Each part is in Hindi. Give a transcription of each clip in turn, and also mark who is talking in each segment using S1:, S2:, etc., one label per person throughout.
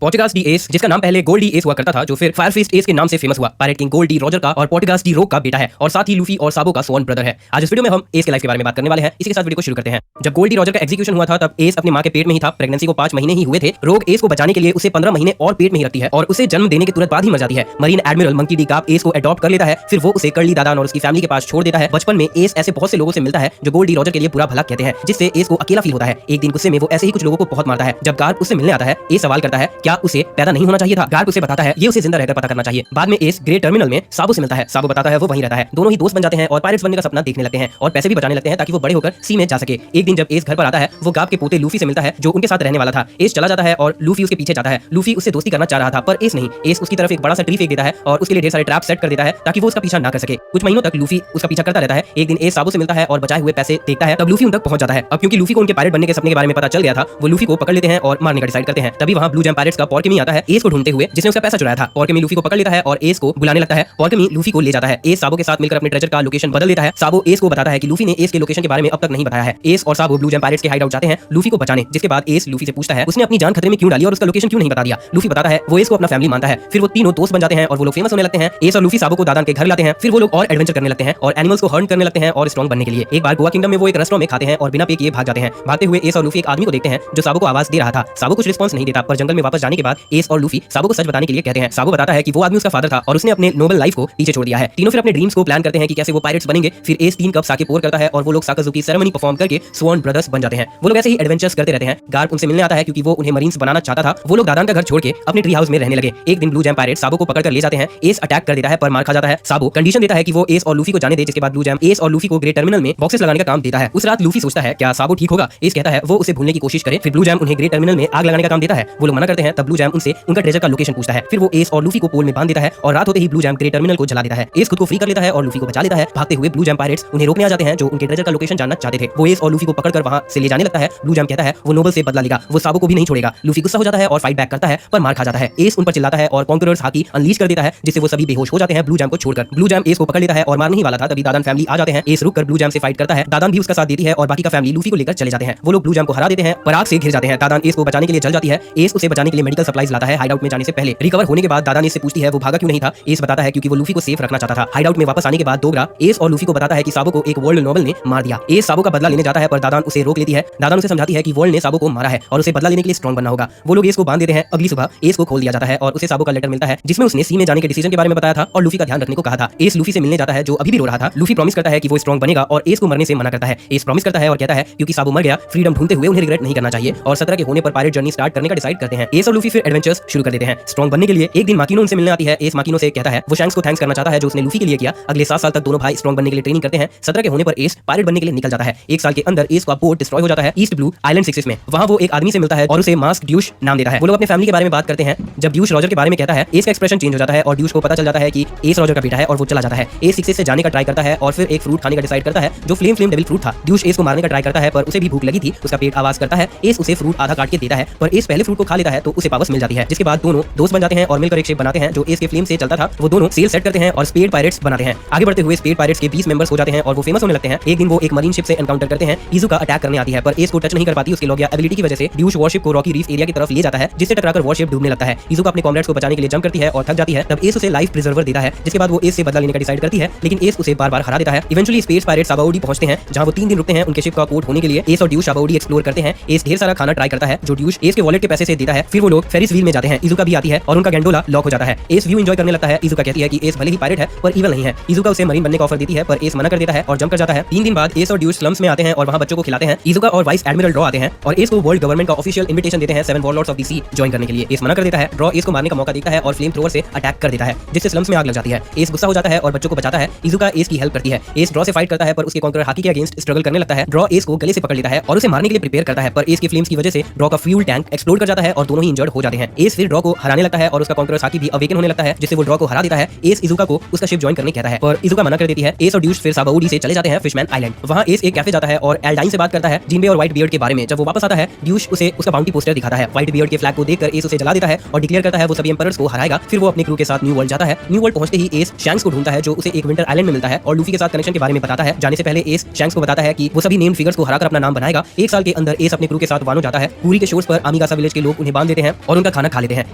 S1: पोर्टुगास डी एस, जिसका नाम पहले गोल्ड डी एस हुआ करता था, जो फिर फायरफिस्ट एस के नाम से फेमस हुआ, pirate king gold D Roger का और पोर्टुगास डी रोक का बेटा है और साथ ही लूफी और साबो का स्वॉर्न ब्रदर है। आज इस वीडियो में हम एस के लाइफ के बारे में बात करने वाले हैं। इसी के साथ वीडियो को शुरू करते हैं। जब गोल्ड डी रॉजर का एग्जीक्यूशन हुआ था तब एस अपनी मां के पेट में ही था। प्रेगनेंसी को 5 महीने ही हुए थे। रोग एस को बचाने के लिए उसे 15 महीने और पेट में ही रखती है और उसे जन्म देने के तुरंत बाद ही मर जाती है। मरीन एडमिरल मंकी डी काप एस को अडॉप्ट कर लेता है। फिर वो उसे कर्ली दादान और उसकी फैमिली के पास छोड़ देता है। बचपन में एस ऐसे बहुत से लोगों से मिलता है जो गोल्ड डी रॉजर के लिए बुरा भला कहते हैं, जिससे एस को अकेला फील होता है। एक दिन गुस्से में वो ऐसे ही कुछ लोगों को बहुत मारता है। जब गार्प उससे मिलने आता है, एस सवाल करता है क्या उसे पैदा नहीं होना चाहिए था। गार्प उसे बताता है ये उसे जिंदा रहकर पता करना चाहिए। बाद में एस ग्रेट टर्मिनल में साबो से मिलता है। साबो बताता है वो वहीं रहता है। दोनों ही दोस्त बन जाते हैं और पायरेट्स बनने का सपना देखने लगते हैं और पैसे भी बचाने लगते हैं ताकि वो बड़े होकर सी में जा सके। एक दिन जब एस घर पर आता है, वो गार्प के पोते लूफी से मिलता है जो उनके साथ रहने वाला था। एस चला जाता है और लूफी उसके पीछे जाता है। लूफी उससे दोस्ती करना चाह रहा था पर एस नहीं। एस उसकी तरफ एक बड़ा सा ट्री फेंक देता है और उसके लिए ढेर सारे ट्रैप सेट कर देता है ताकि वो उसका पीछा ना कर सके। कुछ महीनों तक लूफी उसका पीछा करता रहता है। एक दिन एस साबो से मिलता है और बचाए हुए पैसे देखता है। तब लूफी उन तक पहुंच जाता है। अब क्योंकि लूफी को उनके पायरेट बनने के सपने के बारे में पता चल गया था, वो लूफी को पकड़ लेते हैं और मारने का डिसाइड करते हैं। तभी वहां ब्लू जैम पायरेट्स का पॉर्केमी आता है एस को ढूंढते हुए, जिसने उसका पैसा चुराया था। पॉर्केमी लूफी को पकड़ लेता है और एस को बुलाने लगता है। पॉर्केमी लूफी को ले जाता है। एस साबो के साथ मिलकर अपने ट्रेजर का लोकेशन बदल देता है। साबो एस को बताता है कि लूफी ने एस के लोकेशन के बारे में अब तक नहीं बताया है। एस और साबो ब्लू जैम पायरेट्स के हाइड आउट जाते हैं लूफी को बचाने, जिसके बाद एस लूफी से पूछता है उसने अपनी जान खतरे में क्यों डाली और उसका लोकेशन क्यों नहीं बता दिया। लूफी बताता है वो एस को अपना फैमिली मानता है। फिर वो तीनों दोस्त बन जाते हैं और वो लोग फेमस होने लगते हैं। एस और लूफी साबो को दादान के घर लाते हैं। फिर वो लोग और एडवेंचर करने लगते हैं और एनिमल्स को हर्ट करने लगते हैं और स्ट्रॉन्ग बनने के लिए। एक बार गोवा किंगडम में वो एक रेस्टोरेंट में खाते हैं और बिना पे किए भाग जाते हैं। भागते हुए एस और लूफी एक आदमी को देखते हैं जो साबो को आवाज दे रहा था। साबो कुछ रिस्पॉन्स नहीं देता, पर जंगल में वापस जाने के बाद एस और लूफी साबो को सच बताने के लिए कहते हैं। साबो बताता है कि वो आदमी उसका फादर था और उसने अपने नोबल लाइफ को पीछे छोड़ दिया है। तीनों फिर अपने ड्रीम्स को प्लान करते हैं कि कैसे वो पायरेट्स बनेंगे। फिर एस 3 कप साके पोर करता है और वो लोग साकाजुकी सेरेमनी परफॉर्म करके स्वॉर्न ब्रदर्स बन जाते हैं। वो लोग ऐसे ही एडवेंचर्स करते रहते हैं। गार्प उनसे मिलने आता है क्योंकि वो उन्हें मरीन्स बनाना चाहता था। वो लोग दादान का घर छोड़ के अपने ट्री हाउस में रहने लगे। एक दिन ब्लू जैम पायरेट साबो को पकड़कर ले जाते हैं। एस अटैक कर देता है पर मार खा जाता है। साबो कंडीशन देता है कि वो एस और लूफी को जाने दे, जिसके बाद ब्लू जैम एस और लूफी को ग्रेट टर्मिनल में बॉक्सेस लगाने का काम देता है। उस रात लूफी सोचता है क्या साबो ठीक होगा। एस कहता है वो उसे भूलने की कोशिश करे। फिर ब्लू जैम उन्हें ग्रेट टर्मिनल में आग लगाने का काम देता है। वो लोग मना करते हैं। तब ब्लू जैम उनसे उनका ट्रेजर का लोकेशन पूछता है। फिर वो एस और लूफी को पोल में बांध देता है और रात होते ही ब्लू जैम ग्रेट टर्मिनल को जला देता है। एस खुद को फ्री कर लेता है और लूफी को बचा लेता है। भागते हुए ब्लू जैम पायरेट्स उन्हें रोकने आ जाते हैं जो उनके ट्रेजर का लोकेशन जानना चाहते थे। वो एस और लूफी को पकड़कर वहां से ले जाने लगता है। ब्लू जैम कहता है वो नोबल से बदला लेगा, वो साबो को भी नहीं छोड़ेगा। लूफी गुस्सा हो जाता है और फाइट बैक करता है पर मार खा जाता है। एस उन पर चिल्लाता है और कॉन्करर्स हाकी अनलीश कर देता है, जिससे वो सभी बेहोश हो जाते हैं ब्लू जैम को छोड़कर। ब्लू जैम एस को पकड़ लेता है और मारने ही वाला था, तभी दादान फैमिली आ जाते हैं। एस रुककर ब्लू जैम से फाइट करता है। दादान भी उसका साथ देती है और बाकी का फैमिली लूफी को लेकर चले जाते हैं। वो लोग ब्लू जैम को हरा देते हैं पर आग से घिर जाते हैं। दादान एस को बचाने के लिए जल जाती है। एस उसे बचाने के लिए मेडिकल सप्लाईज लाता है हाइड आउट में जाने से पहले। रिकवर होने के बाद दादान एस से पूछती है वो भागा क्यों नहीं था। एस बताता है क्योंकि वो लूफी को सेफ रखना चाहता था। हाइड आउट में वापस आने के बाद डोगरा एस और लूफी को बताता है कि साबो को एक वर्ल्ड नोबल ने मार दिया। एस साबो का बदला लेने जाता है पर दादान उसे रोक लेती है। दादान उसे समझाती है कि वर्ल्ड ने साबो को मारा है और उसे बदला लेने के लिए स्ट्रॉन्ग बनना होगा। वो लोग एस को बांध देते हैं। अगली सुबह एस को खोल दिया जाता है और उसे साबो का लेटर मिलता है जिसमें उसने सी में जाने के डिसीजन के बारे में बताया था और लूफी का ध्यान रखने को कहा था। एस लूफी से मिलने जाता है जो अभी भी रो रहा था। लूफी प्रॉमिस करता है कि वो स्ट्रॉन्ग बनेगा और एस को मरने से मना करता है। एस प्रॉमिस करता है और कहता है क्योंकि साबो मर गया, फ्रीडम ढूंढते हुए उन्हें रिग्रेट नहीं करना चाहिए और 17 के होने पर पायरेट जर्नी स्टार्ट करने का डिसाइड करते हैं। एस और लूफी फिर एडवेंचर्स शुरू कर देते हैं स्ट्रॉन्ग बनने के लिए। एक दिन माकिनो उनसे मिलने आती है। एस माकिनो से कहता है वो शैंक्स को थैंक्स करना चाहता है जो उसने लूफी के लिए किया। अगले 7 साल तक दोनों भाई स्ट्रॉन्ग बनने के लिए ट्रेनिंग करते हैं। 17 के होने पर एस पायरेट बनने के लिए निकल जाता है। 1 साल के अंदर एस का बोट डिस्ट्रॉय हो जाता है ईस्ट ब्लू आइलैंड 6 में। वहां वो एक आदमी से मिलता है और उसे मास्क ड्यूश नाम देता है। वो लोग अपने फैमिली के बारे में बात करते हैं। जब ड्यूश रॉजर के बारे में कहता है, एस का एक्सप्रेशन चेंज हो जाता है और ड्यूश को पता चल जाता है कि एस रॉजर का बेटा है और वो चला जाता है। एस 6 से जाने का ट्राई करता है और फिर एक फ्रूट खाने का डिसाइड करता है जो फ्लेम डेविल फ्रूट था। ड्यूश एस को मारने का ट्राई करता है पर उसे भी भूख लगी थी। उसका पेट आवाज करता है। एस उसे फ्रूट आधा काट के देता है पर एस पहले फ्रूट को खा लेता है तो उसे पावर्स मिल जाती है। जिसके बाद दोनों दोस्त बन जाते हैं और मिलकर एक शिप बनाते हैं जो एस के फ्लेम से चलता था। वो दोनों सेल सेट करते हैं और स्पेड पायरेट्स बनाते हैं। आगे बढ़ते हुए स्पेड पायरेट्स के 20 मेंबर्स हो जाते हैं और वो फेमस होने लगते हैं। एक दिन वो एक मरीन शिप से एनकाउंटर करते हैं। इजुका अटैक करने आती है पर एस को टच नहीं कर पाती। उसके लॉगिया एबिलिटी की वजह से ड्यूश वॉरशिप को रॉकी रीफ एरिया की तरफ ले जाता है, जिससे टकराकर वॉरशिप डूबने लगता है। इजुका अपने कॉमरेड्स को बचाने के लिए जंप करती है और थक जाती है। तब एस उसे लाइफ प्रिजर्वर देता है, जिसके बाद वो एस से बदला लेने का डिसाइड करती है, लेकिन एस उसे बार-बार हरा देता है। इवेंचुअली स्पेस पायरेट साबाउडी पहुंचते हैं जहां वो 3 दिन रुकते हैं उनके शिप का कोर्ट होने के लिए। एस और ड्यूश साबाउडी एक्सप्लोर करते हैं। एस ढेर सारा खाना ट्राई करता है जो ड्यूश एस के वॉलेट के पैसे से देता है। फिर वो लोग फेरिस व्हील में जाते हैं। इजुका भी आती है और उनका गैंडोला लॉक हो जाता है। एस व्यू एंजॉय करने लगता है। इजुका कहती है कि एस भले ही पायरेट है पर इवल नहीं है। इजुका उसे मरीन बनने का ऑफर देती है पर एस मना कर देता है और जंप कर जाता है। 3 दिन बाद एस और ड्यूश स्लम्स में आते हैं और वहां बच्चों को खिलाते हैं। इजुका और वाइस एडमिरल ड्रॉ आते हैं और एस को वर्ल्ड गवर्नमेंट का ऑफिशियल इनविटेशन देते हैं 7 warlords of the sea join करने के लिए। एस मना कर देता है। ड्रॉ एस को मारने का मौका देता है और फ्लेम थ्रोवर से अटैक कर देता है, जिससे स्लम्स में आग लग जाती है। एस गुस्सा हो जाता है और बच्चों को बचाता है। इजुका एस की हेल्प करती है। एस ड्रॉ से फाइट करता है पर उसके कॉन्करर हाकी के अगेंस्ट स्ट्रगल करने लगता है। ड्रॉ एस को गले से पकड़ लेता है और उसे मारने के लिए प्रिपेयर करता है पर एस के फ्लेम्स की वजह से ड्रॉ का फ्यूल टैंक एक्सप्लोड कर जाता है और दोनों ही इंजर्ड हो जाते हैं। एस फिर ड्रॉ को हराने लगता है और उसका कॉन्करर हाकी भी अवेकन होने लगता है, जिससे वो ड्रॉ को हरा देता है। एस इजुका को उसका शिप ज्वाइन करने कहता है पर इजुका मना कर देती है। एस और ड्यूश फिर साबाउडी से चले जाते हैं फिशमैन आइलैंड। वहां एस एक कैफे जाता है और एल्डाइन से बात करता है जिनबे और व्हाइट बियर्ड के बारे में। जब वो वापस आता है, ड्यूश उसे उसका बाउंटी पोस्टर दिखाता है। व्हाइट बियर्ड के फ्लैग को देखकर एस उसे जला देता है और डिक्लेयर करता है वो सभी एम्परर्स को हराएगा। फिर वो अपने क्रू के साथ न्यू वर्ल्ड जाता है। न्यू वर्ल्ड पहुंचते ही एस शैंक्स को ढूंढता है जो उसे एक विंटर आइलैंड में मिलता है और लूफी के साथ कनेक्शन के बारे में बताता है। जाने से पहले एस शैंक्स को बताता है कि वो सभी नेम्ड फिगर्स को हराकर अपना नाम बनाएगा। 1 साल के अंदर एस अपने क्रू के साथ वानो जाता है। पूरी के शोर्स पर आमिगासा विलेज के लोग उन्हें बांध देते हैं हैं और उनका खाना खा लेते हैं।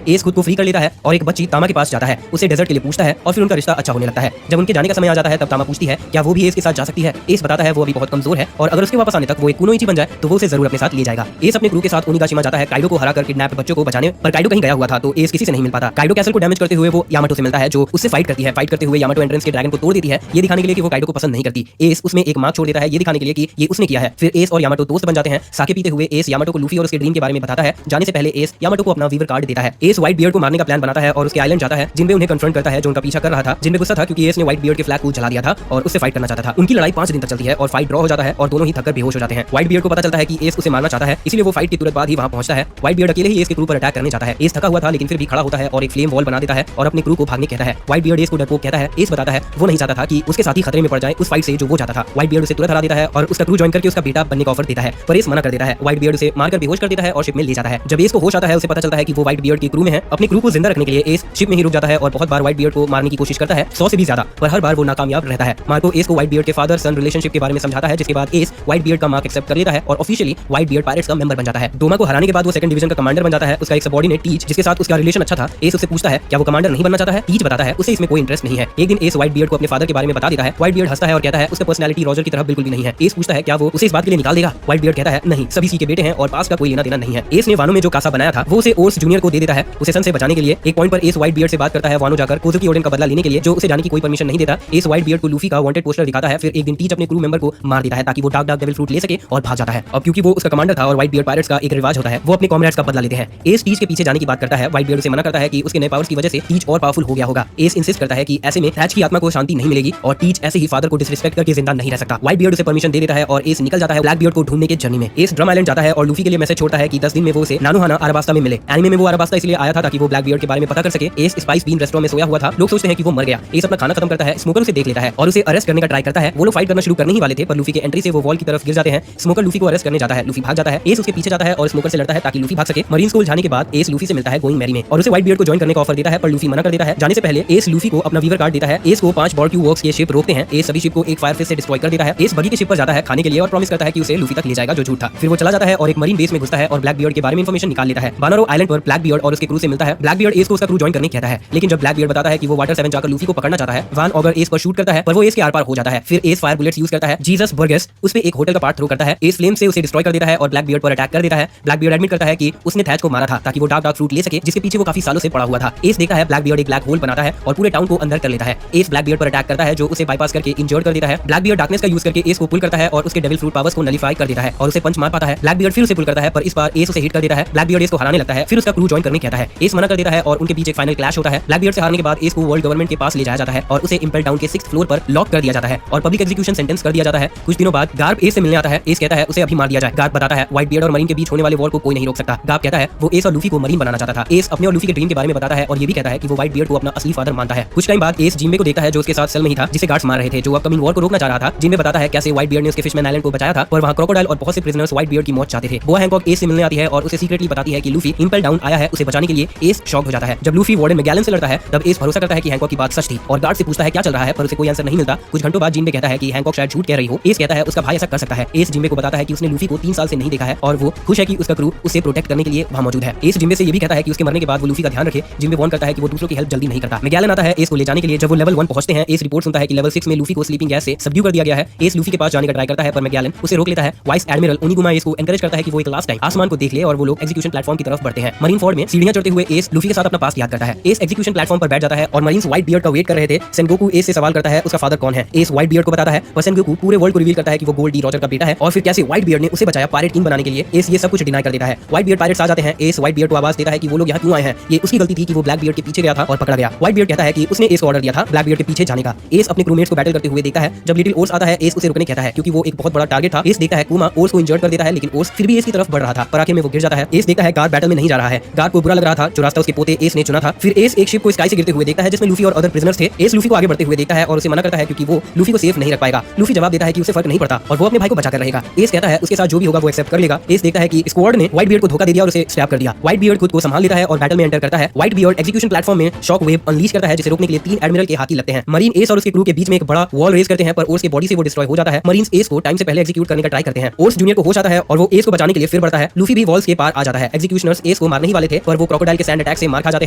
S1: एस खुद को फ्री कर लेता है और एक बच्ची तामा के पास जाता है, उसे डेजर्ट के लिए पूछता है और फिर उनका रिश्ता अच्छा होने लगता है। जब उनके जाने का समय आ जाता है तब तामा पूछती है क्या वो भी एस के साथ जा सकती है। एस बताता है वो अभी बहुत कमजोर है और अगर उसके वापस आने तक वो एक कुनोइची बन जाए तो वो उसे जरूर अपने साथ ले जाएगा। एस अपने क्रू के साथ ओनिगाशिमा जाता है काइडो को हराकर किडनैप बच्चों को बचाने, पर काइडो कहीं गया हुआ था तो एस किसी से नहीं मिल पाता। काइडो कैसल को डैमेज करते हुए वो यामाटो से मिलता है जो उससे फाइट करती है। फाइट करते हुए यामाटो एंट्रेंस के ड्रैगन को तोड़ देती है, ये दिखाने के लिए कि वो काइडो को पसंद नहीं करती। एस उसमें एक मार्क छोड़ देता है, ये दिखाने के लिए कि ये उसने किया है। फिर एस और यामाटो दोस्त बन जाते हैं। साके पीते हुए एस यामाटो को लूफी और उसके ड्रीम के बारे में बताता है। जाने से पहले एस यामाटो को अपना वीवर कार्ड देता है। एस व्हाइट बियर्ड को मारने का प्लान बनाता है और उसके आइलैंड जाता है, जिनमें उन्हें कन्फ्रंट करता है जो उनका पीछा कर रहा था, जिनमें गुस्सा था क्योंकि एस ने व्हाइट बियर्ड के फ्लैग को जला दिया था और उससे फाइट करना चाहता था। उनकी लड़ाई 5 दिन तक चलती है और फाइट ड्रॉ हो जाता है और दोनों ही थककर बेहोश हो जाते हैं। व्हाइट बियर्ड को पता चलता है कि एस उसे मारना चाहता है, इसलिए वो फाइट के तुरंत बाद ही वहां पहुंचता है। व्हाइट बियर्ड अकेले ही एस के क्रू पर अटैक करने जाता है। एस थका हुआ था लेकिन फिर भी खड़ा होता है और एक फ्लेम वॉल बना देता है और अपने क्रू को भागने कहता है। व्हाइट बियर्ड एस को डरपोक कहता है। एस बताता है वो नहीं चाहता था कि उसके साथी खतरे में पड़ जाए उस फाइट से जो वो चाहता था। व्हाइट बियर्ड उसे तुरंत हरा देता है और उसका क्रू ज्वाइन करके उसका बेटा बनने का ऑफर देता है, पर एस मना कर देता है। व्हाइट बियर्ड उसे मारकर बेहोश कर देता है और शिप में ले जाता है। जब एस को होश आता है उसे पता चलता है कि वो व्हाइट बियर्ड के क्रू में है। अपने क्रू को जिंदा रखने के लिए एस शिप में ही रुक जाता है और बहुत बार व्हाइट बियर्ड को मारने की कोशिश करता है, 100 से भी ज्यादा, पर हर बार वो नाकामयाब रहता है। मार्को एस को व्हाइट बियर्ड के फादर सन रिलेशनशिप के बारे में समझाता है, जिसके बाद एस व्हाइट बियर्ड का मार्क एक्सेप्ट कर लेता है और ऑफिशियली व्हाइट बियर्ड पायरेट्स का मेंबर बन जाता है। डोमा को हराने के बाद वो सेकंड डिवीजन का कमांडर बन जाता है। उसका एक सबऑर्डिनेट टीच, जिसके साथ उसका रिलेशन अच्छा था, एस उससे पूछता है क्या वो कमांडर नहीं बनना चाहता है। टीच बताता है उसे इसमें कोई इंटरेस्ट नहीं है। एक दिन एस व्हाइट बियर्ड को अपने फादर के बारे में बता देता है। व्हाइट बियर्ड हंसता है और कहता है उसका पर्सनैलिटी रॉजर की तरह बिल्कुल भी नहीं है। एस पूछता है क्या वो उसे इस बात के लिए निकाल देगा। व्हाइट बियर्ड कहता है नहीं, सभी सी के बेटे हैं और पास का कोई लेना देना नहीं है। एस ने वानो में जो कासा बनाया था वो उसे ओर्स जूनियर को दे देता है, उसे सन से बचाने के लिए। एक पॉइंट पर एस व्हाइट बियर्ड से बात करता है वानो जाकर कोजुकी ओडेन का बदला लेने के लिए, जो उसे जाने की कोई परमिशन नहीं देता। एस व्हाइट बियर्ड को लूफी का वांटेड पोस्टर दिखाता है। फिर एक दिन टीच अपने क्रू मेंबर को मार देता है ताकि वो डार्क डेविल फ्रूट ले सके और भाग जाता है। अब क्योंकि वो उसका कमांडर था और व्हाइट बियर्ड पायरेट्स का एक रिवाज होता है, वो अपने कॉमरेड्स का बदला लेते हैं। एस टीच के पीछे जाने की बात करता है। व्हाइट बियर्ड उसे मना करता है कि उसके नए पावर्स की वजह से टीच और पावरफुल हो गया होगा। एस इंसिस्ट करता है कि ऐसे में थैच की आत्मा को शांति नहीं मिलेगी और टीच ऐसे ही फादर को डिसरिस्पेक्ट करके जिंदा नहीं रह सकता। व्हाइट बियर्ड उसे परमिशन दे देता है और एस निकल जाता है ब्लैक बियर्ड को ढूंढने के जर्नी में। एस ड्रम आइलैंड जाता है और लूफी के लिए मैसेज छोड़ता है कि 10 दिन में वो उसे नानोहाना अराबास्ता में मिले। एनिमे में वो अराबास्ता इसलिए आया था ताकि वो ब्लैक बियर्ड के बारे में पता कर सके। एस स्पाइस बीन रेस्टोरेंट में सोया हुआ था, लोग सोचते हैं कि वो मर गया। एस अपना खाना खत्म करता है, स्मोकर उसे देख लेता है और उसे अरेस्ट करने का ट्राई करता है। वो लोग फाइट करना शुरू करने ही वाले थे पर लूफी के एंट्री से वो वॉल की तरफ गिर जाते हैं। स्मोकर लूफी को अरेस्ट करने जाता है, लूफी भाग जाता है। एस उसके पीछे जाता है और स्मोकर से लड़ता है ताकि लूफी भाग सके। मरीन को उलझाने के बाद एस लूफी से मिलता है गोइंग मैरी में और उसे व्हाइट बियर्ड को ज्वाइन करने का ऑफर देता है, पर लूफी मना कर देता है। जाने से पहले एस लूफी को अपना वीवर कार्ड देता है। एस को 5 बॉर्क्यू वर्क्स के शिप रोकते हैं। एस सभी शिप को एक फायर फिस्ट से डिस्ट्रॉय कर देता है। एस बगी के शिप पर जाता है खाने के लिए और प्रॉमिस करता है कि उसे लूफी तक ले जाएगा जो झूठ था। फिर वो चला जाता है और एक मरीन बेस में घुसता है और ब्लैक बियर्ड के बारे में इंफॉर्मेशन निकाल लेता है। बानारो आइलैंड पर ब्लैक बियर्ड और उसके क्रू से मिलता है। ब्लैक बियर्ड एस को उसका क्रू ज्वाइन करने कहता है, लेकिन जब ब्लैक बियर्ड बताता है कि वो वाटर 7 जाकर लूफी को पकड़ना चाहता है, वान ऑगर एस पर शूट करता है पर वो एस के आर-पार हो जाता है। फिर एस फायर बुलेट्स यूज करता है। जीसस बर्गस उस पे एक होटल का पार्ट थ्रो करता है। एस फ्लेम से उसे डिस्ट्रॉय कर देता है और ब्लैक बियर्ड पर अटैक कर देता है। ब्लैक बियर्ड एडमिट करता है कि उसने थैच को मारा था ताकि वो डार्क फ्रूट ले सके, जिसके पीछे वो काफी सालों से पड़ा हुआ था। एस देखता है ब्लैक बियर्ड एक ब्लैक होल बनाता है और पूरे टाउन को अंदर कर लेता है। एस ब्लैक बियर्ड पर अटैक करता है जो उसे बाईपास करके इंजर्ड कर देता है। ब्लैक बियर्ड डार्कनेस का यूज करके एस को पुल करता है और उसके डेविल फ्रूट पावर्स को नलिफाई कर देता है और उसे पंच मार पाता है। ब्लैक बियर्ड फिर उसे पुल करता है पर इस बार एस उसे हिट कर देता है। ब्लैक बियर्ड एस को हराने लगता है, फिर उसका क्रू ज्वाइन करने कहता है। एस मना कर देता है और उनके बीच एक फाइनल क्लैश होता है। ब्लैक बियर्ड से हारने के बाद एस को वर्ल्ड गवर्नमेंट के पास ले जाया जाता है और उसे इंपेल टाउन के 6th फ्लोर पर लॉक कर दिया जाता है और पब्लिक एग्जीक्यूशन सेंटेंस कर दिया जाता है। कुछ दिनों बाद गार्प एस से मिलने आता है। एस कहता है उसे अभी मार दिया जाए। गार्प बताता है व्हाइट बियर्ड और मरीन के बीच होने वाले वॉर को कोई नहीं रोक सकता। गार्प कहता है वो एस और लूफी को मरीन बनाना चाहता था। एस अपने और लूफी के ड्रीम के बारे में बताता है और ये भी कहता है कि वो व्हाइट बियर्ड को अपना असली फादर मानता है। कुछ टाइम बाद एस जिम्बे को देखता है जो उसके साथ सेल में ही था, जिसे गार्ड्स मार रहे थे, जो अपकमिंग वॉर को रोकना चाह रहा था। जिम्बे बताता है कैसे व्हाइट बियर्ड ने उसके फिशमैन आइलैंड को बचाया था पर वहां क्रोकोडाइल और बहुत से प्रिजनर्स व्हाइट बियर्ड की मौत चाहते थे। बोआ हैंकॉक एस से मिलने आती है और उसे सीक्रेटली बताती है कि लूफी इंपेल डाउन आया है उसे बचाने के लिए। एस शॉक हो जाता है। जब लूफी वार्डन मैगेलन से लड़ता है तब एस भरोसा करता है कि हैंकॉक की बात सच थी और गार्ड से पूछता है क्या चल रहा है पर उसे कोई आंसर नहीं मिलता। कुछ घंटों बाद जिम्बे कहता है कि हैंकॉक शायद झूठ कह रही हो। एस कहता है उसका भाई ऐसा कर सकता है। एस जिम्बे को बताता है कि उसने लूफी को 3 साल से नहीं देखा है और वो खुश है कि उसका क्रू उसे प्रोटेक्ट करने के लिए वहां मौजूद है। एस जिम्बे से ये भी कहता है कि उसके मरने के बाद वो लूफी का ध्यान रखे। जिम्बे वार्न करता है कि वो दूसरों की हेल्प जल्दी नहीं करता। मैगेलन आता है एस को ले जाने के लिए। जब वो लेवल 1 पहुंचते हैं एस रिपोर्ट सुनता है कि लेवल 6 में लूफी को स्लीपिंग गैस से सबड्यू कर दिया गया है। एस लूफी के पास जाने का ट्राई करता है पर मैगेलन उसे रोक लेता है। वाइस एडमिरल ओनिगुमा एस को एनकरेज करता है कि वो एक लास्ट टाइम आसमान को देख ले और वो लोग एग्जीक्यूशन प्लेटफॉर्म की तरफ बढ़ते हैं। मरीन फोर्ड में सीढ़ियां चढ़ते हुए एस लूफी के साथ अपना पास्ट याद करता है। एस एग्जीक्यूशन प्लेटफॉर्म पर बैठ जाता है और मरीन्स व्हाइट बियर्ड का वेट कर रहे थे। सेनगोकू एस से सवाल करता है उसका फादर कौन है। एस व्हाइट बियर्ड को बताता है पर सेनगोकू पूरे वर्ल्ड को रिवील करता है कि वो गोल्ड डी रॉजर का बेटा है और फिर कैसे व्हाइट बियर्ड ने उसे बचाया पायरेट किंग बनाने के लिए। एस ये सब कुछ डिनाई कर देता है। व्हाइट बियर्ड पायरेट्स आ जाते हैं। एस व्हाइट बियर्ड को आवाज देता है कि वो लोग यहाँ क्यों आए हैं, ये उसकी गलती थी कि वो ब्लैक बियर्ड के पीछे गया था और पकड़ा गया। व्हाइट बियर्ड कहता है कि उसने एस को ऑर्डर दिया था ब्लैक बियर्ड के पीछे जाने का। एस अपने क्रूमेट्स को बैटल करते हुए देखता है। जब लिटिल ओर्स आता है एस उसे रुकने कहता है क्योंकि वो एक बहुत बड़ा टारगेट था। एस देखता है कुमा ओर्स को इंजर्ड कर देता है लेकिन ओर्स फिर भी एस की तरफ बढ़ रहा था पर आखिर में वो गिर जाता है। एस देखता है गार्ड बैटल में नहीं जा रहा है। गार्ड को बुरा लग रहा था जो रास्ता उसके पोते एस ने चुना था। फिर एस एक शिप को स्काई से गिरते हुए देखता है जिसमें लूफी और अदर प्रिजनर्स थे। एस लूफी को आगे बढ़ते हुए देखता है और उसे मना करता है क्योंकि वो लूफी को सेफ नहीं रख पाएगा। लूफी जवाब देता है कि उसे फर्क नहीं पड़ता और वो अपने भाई को बचाकर रहेगा। एस कहता है उसके साथ जो भी होगा वो एक्सेप्ट कर लेगा। एस देखता है कि स्क्वाड ने व्हाइट बियर्ड को धोखा दे दिया और उसे स्टैप कर दिया। व्हाइट बियर्ड खुद को संभाल लेता है और बैटल में एंटर करता है। व्हाइट बियर्ड एग्जीक्यूशन प्लेटफॉर्म में शॉक वेव अनलीश करता है जिसे रोकने के लिए 3 एडमिरल के हाथी लगते हैं। मरीन एस और उसके क्रू के बीच में एक बड़ा वॉल रेज करते हैं पर ओर्स की बॉडी से वो डिस्ट्रॉय हो जाता है। मरीन्स एस को टाइम से पहले एग्जीक्यूट करने का ट्राई करते हैं। ओर्स जूनियर को होश आता है और वो एस को बचाने के लिए फिर बढ़ता है। लूफी भी वॉल्स के पार आ जाता है। एग्जीक्यूशनर्स एस को मारने ही वाले थे पर वो क्रोकोडाइल के सैंड अटैक से मार खा जाते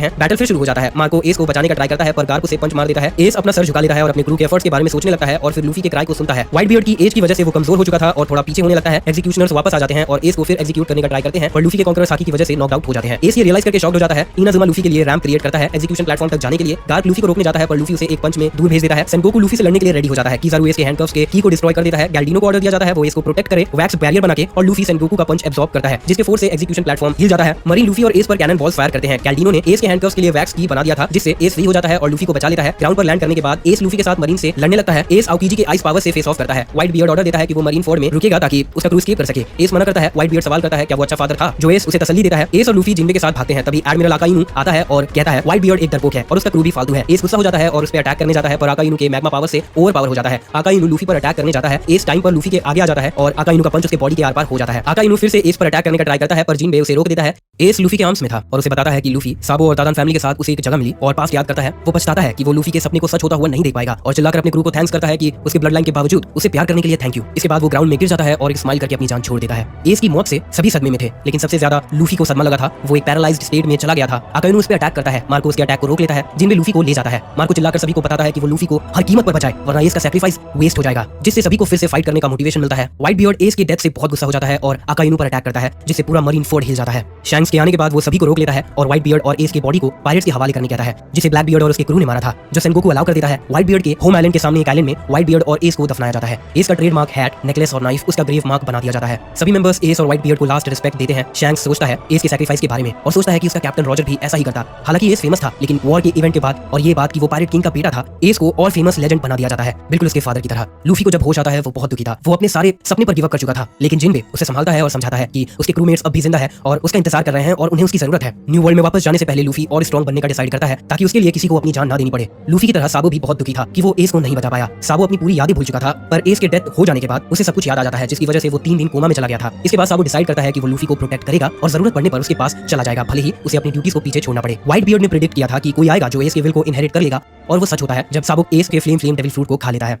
S1: हैं। बैटल फिर शुरू हो जाता है। मार्को एस को बचाने का ट्राई करता है पर गार्क उसे पंच मार देता है। एस अपना सर झुका लेता है और अपने क्रू के एफर्ट्स के बारे में सोचने लगता है और फिर लूफी के क्राई को सुनता है। व्हाइट बियर्ड की एज की वजह से वो कमजोर हो चुका था और थोड़ा पीछे होने लगता है। एग्जीक्यूशनर्स वापस आ जाते हैं और एस को फिर एग्जीक्यूट करने का ट्राई करते हैं पर लूफी के कॉन्करर साकी की वजह से नॉक आउट हो जाते हैं। एस ये रियलाइज करके शॉक्ड हो जाता है। इनाजुमा लूफी के लिए रैंप क्रिएट करता है एग्जीक्यूशन प्लेटफॉर्म तक जाने के लिए। गार्क लूफी को रोकने जाता है पर लूफी उसे एक पंच में दूर भेज देता है। सेनगोकू लूफी से लड़ने के लिए रेडी हो जाता है। किजारू एस के हैंडकफ्स के की को डिस्ट्रॉय कर देता है। गैल्डिनो को ऑर्डर दिया जाता है वो एस को प्रोटेक्ट करे वैक्स बैरियर बना के और लूफी सेनगोकू का पंच एब्सॉर्ब करता है जिसके फोर्स से एग्जीक्यूशन प्लेटफॉर्म हिल जाता है। मरीन लूफी और एस पर कैनन बॉल्स फायर करते हैं। गैल्डिनो ने एस के हैंडकफ्स के लिए वैक्स की बना दिया था जिससे एस फ्री हो जाता है और लूफी को बचा लेता है। ग्राउंड पर लैंड करने के बाद एस लूफी के साथ मरीन से लड़ने लगता है। एस आउकीजी के आइस पावर से फेस ऑफ करता है। व्हाइट बियर्ड ऑर्डर देता है कि वो मरीन फोर्ड में रुकेगा ताकि उसका क्रू एस्केप कर सके। एस मना करता है। व्हाइट बियर्ड सवाल करता है क्या वो अच्छा फादर था जो एस उसे तसल्ली देता है। एस और लूफी जिंबे के साथ भागते हैं तभी एडमिरल आकाइनु आता है और कहता है व्हाइट बियर्ड एक डरपोक है और उसका क्रू भी फालतू है। एस गुस्सा हो जाता है और उस पर अटैक करने जाता है पर आकाइनु के मैग्मा पावर से ओवर पावर हो जाता है। आकाइनु लूफी पर अटैक करने जाता है। एस टाइम पर लूफी के आगे आ जाता है और आकाइनु का पंच उसके बॉडी के आर पार हो जाता है। आकाइनु फिर से एस पर अटैक करने का ट्राई करता है पर जिनबे उसे रोक देता है। एस लूफी के आर्म्स में था और उसे बताता है कि लूफी साबो और तादान फैमिली के साथ उसे एक जगह मिली और पास याद करता है। वो पछताता है कि वो लूफी के सपने को सच होता हुआ नहीं देख पाएगा और चिल्लाकर अपने क्रू को थैंक्स करता है कि उसके ब्लड लाइन के बावजूद उसे प्यार करने के लिए थैंक यू। इसके बाद वो ग्राउंड में गिर जाता है और एक स्माइल करके अपनी जान छोड़ देता है। एस की मौत से सभी सदमे में थे लेकिन सबसे ज्यादा लूफी को सदमा लगा था। वो एक पैरालाइज्ड स्टेट में चला गया था। आकाइनु उस पर अटैक करता है। मार्को उसके अटैक को रोक लेता है जिनमें लूफी को ले जाता है। मार्को चिल्लाकर सभी को बताता है कि वो लूफी को हर कीमत पर बचाए वरना एस का सैक्रिफाइस वेस्ट हो जाएगा जिससे सभी को फिर से फाइट करने का मोटिवेशन मिलता है। व्हाइट बियर्ड एस की डेथ से बहुत गुस्सा हो जाता है और आकाइनु पर अटैक करता है जिससे पूरा मरीन फोर्ड हिल जाता है। शैंक्स के आने के बाद वो सभी को रोक लेता है और व्हाइट बियर्ड और एस की बॉडी को पायरेट्स के हवाले करने कहता है जिसे ब्लैक बियर्ड और उसके क्रू ने मारा था जो सेनगोकू अलाउ कर देता है। व्हाइट बियर्ड के होम आइलैंड के सामने एक आइलैंड में व्हाइट बियर्ड और एस को दफनाया जाता है। एस का ट्रेडमार्क हैट नेकलेस और नाइफ उसका ग्रेव मार्क बना दिया जाता है। सभी मेंबर्स एस और व्हाइट बियर्ड को लास्ट रिस्पेक्ट देते हैं। शैंक्स सोचता है एस के सैक्रिफाइस के बारे में और सोचता है कि उसका कैप्टन रॉजर भी ऐसा ही करता। हालांकि एस फेमस था लेकिन वॉर के इवेंट के बाद और ये बात कि वो पायरेट किंग का बेटा था एस को और फेमस लेजेंड बना दिया जाता है बिल्कुल उसके फादर की तरह। लूफी को जब होश आता है वो बहुत दुखी था। वो अपने सारे सपने पर गिव अप कर चुका था लेकिन जिनबे उसे संभालता है और समझाता है कि उसके क्रूमेट्स अब भी जिंदा है और उसका इंतजार कर रहे हैं और उन्हें उसकी जरूरत है। न्यू वर्ल्ड में वापस जाने से पहले लूफी और स्ट्रॉन्ग बनने का डिसाइड करता है ताकि उसके लिए किसी को अपनी जान ना देनी पड़े। लूफी की तरह साबो भी बहुत दुखी था कि वो एस को नहीं बचा पाया। साबो अपनी पूरी यादें भूल चुका था पर एस के डेथ हो जाने के बाद उसे सब कुछ याद आ जाता है जिसकी वजह से वो 3 दिन कोमा में चला गया था। इसके बाद साबो डिसाइड करता है कि वो लूफी को प्रोटेक्ट करेगा और जरूरत पड़ने पर उसके पास चला जाएगा भले ही उसे अपनी ड्यूटीज को पीछे छोड़ना पड़े। व्हाइट बियर्ड ने प्रेडिक्ट किया था कि कोई आएगा जो एस के विल को इनहेरिट कर लेगा और वो सच होता है जब साबो एस के फ्लेम डेविल फ्रूट को खा लेता है।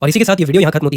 S1: और इसी के साथ ये वीडियो यहाँ खत्म होती है।